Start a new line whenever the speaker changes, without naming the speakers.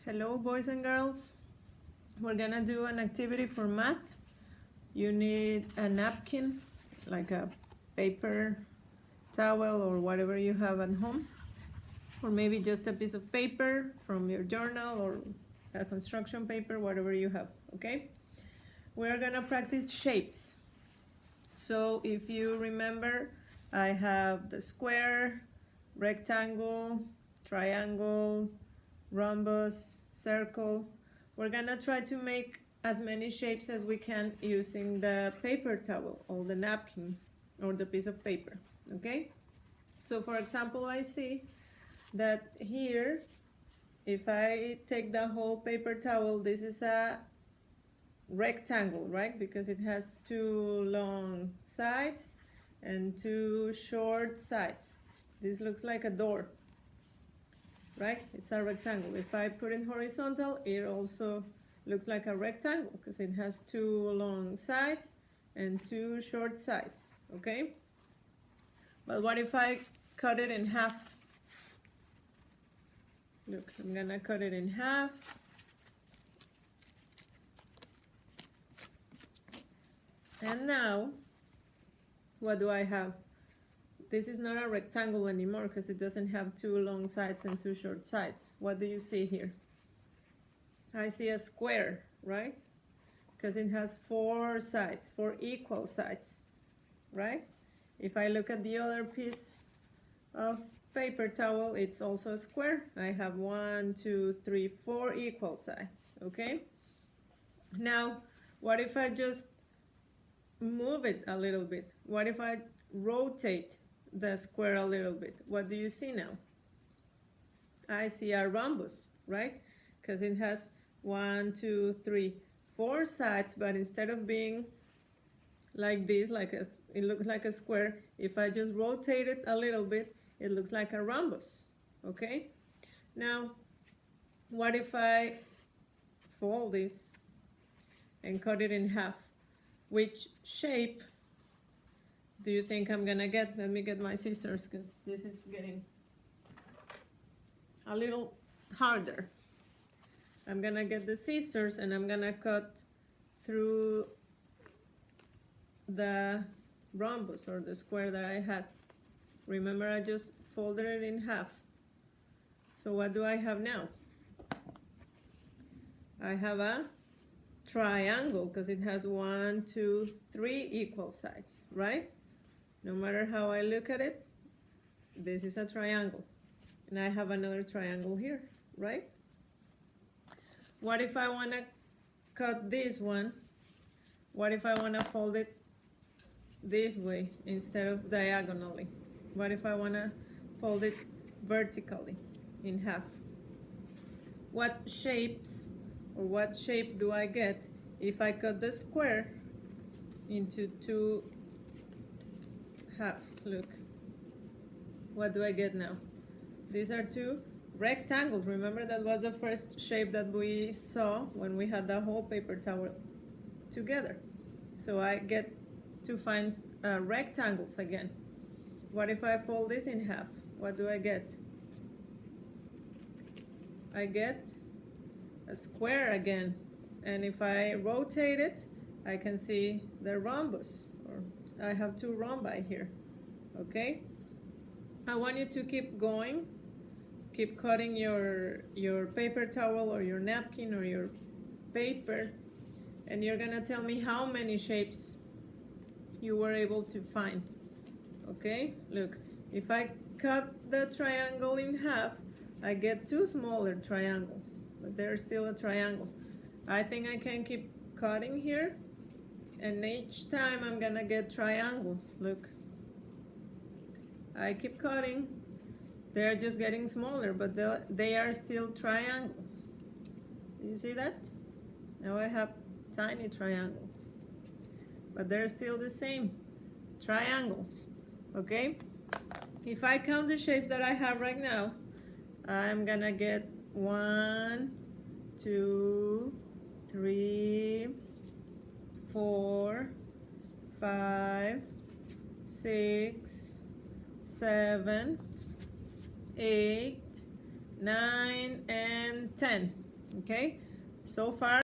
Hello, boys and girls. We're gonna do an activity for math. You need a napkin, like a paper towel or whatever you have at home, or maybe just a piece of paper from your journal or a construction paper, whatever you have, okay? We're gonna practice shapes. So if you remember, I have the square, rectangle, triangle, rhombus, circle. We're gonna try to make as many shapes as we can using the paper towel or the napkin or the piece of paper, okay? So for example, I see that here, if I take the whole paper towel, this is a rectangle, right? Because it has two long sides and two short sides. This looks like a door, right? It's a rectangle. If I put it horizontal, it also looks like a rectangle because it has two long sides and two short sides, okay? But what if I cut it in half? Look, I'm gonna cut it in half. And now, what do I have? This is not a rectangle anymore because it doesn't have two long sides and two short sides. What do you see here? I see a square, right? Because it has four sides, four equal sides, right? If I look at the other piece of paper towel, it's also a square. I have 1, 2, 3, 4 equal sides, okay? Now, what if I just move it a little bit? What if I rotate the square a little bit? What do you see now? I see a rhombus, right? Because it has 1, 2, 3, 4 sides, but instead of being like this, it looks like a square, if I just rotate it a little bit, it looks like a rhombus, okay? Now, what if I fold this and cut it in half? Which shape do you think I'm gonna get? Let me get my scissors because this is getting a little harder. I'm gonna get the scissors and I'm gonna cut through the rhombus or the square that I had. Remember, I just folded it in half. So what do I have now? I have a triangle because it has 1, 2, 3 equal sides, right? No matter how I look at it, this is a triangle. And I have another triangle here, right? What if I want to cut this one? What if I want to fold it this way instead of diagonally? What if I want to fold it vertically in half? What shapes or what shape do I get if I cut the square into two halves? Look, what do I get now? These are two rectangles. Remember, that was the first shape that we saw when we had the whole paper towel together. So I get to find rectangles again. What if I fold this in half? What do I get? I get a square again. And if I rotate it, I can see the rhombus. Or I have two rhombi here, okay? I want you to keep going. Keep cutting your paper towel or your napkin or your paper, and you're gonna tell me how many shapes you were able to find, okay? Look, if I cut the triangle in half, I get two smaller triangles, but they're still a triangle. I think I can keep cutting here, and each time I'm gonna get triangles. Look, I keep cutting. They're just getting smaller, but they are still triangles. You see that? Now I have tiny triangles, but they're still the same triangles, okay? If I count the shapes that I have right now, I'm gonna get 1, 2, 3, 4, 5, 6, 7, 8, 9, and 10. Okay, so far